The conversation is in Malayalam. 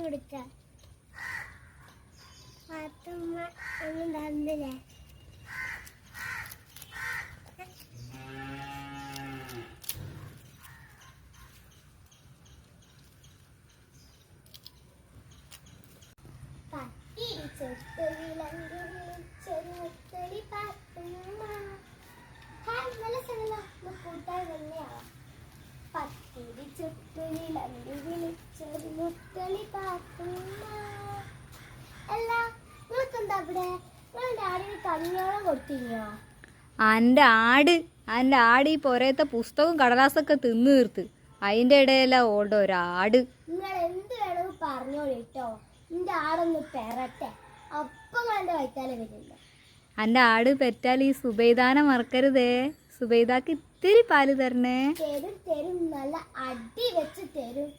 കൊടുക്കാം. ഒന്നും തന്നില്ലേ? അന്റെ ആട് ഈ പൊരയത്തെ പുസ്തകവും കടലാസൊക്കെ തിന്നു തീർത്ത്. അതിന്റെ ഇടയില ഓടോ ഒരാട്. നിങ്ങൾ എന്ത് വേണമെന്ന് പറഞ്ഞോളൂ കേട്ടോ. എന്റെ ആടൊന്ന് പെറട്ടെ, അപ്പൊ എന്റെ വൈത്താലെ വരില്ല. അന്റെ ആട് പെറ്റാൽ ഈ സുബൈദാനെ മറക്കരുതേ. സുബൈദാക്ക് ഇത്തിരി പാല് തരണേ. തരും തരും, നല്ല അടി വെച്ച് തരും.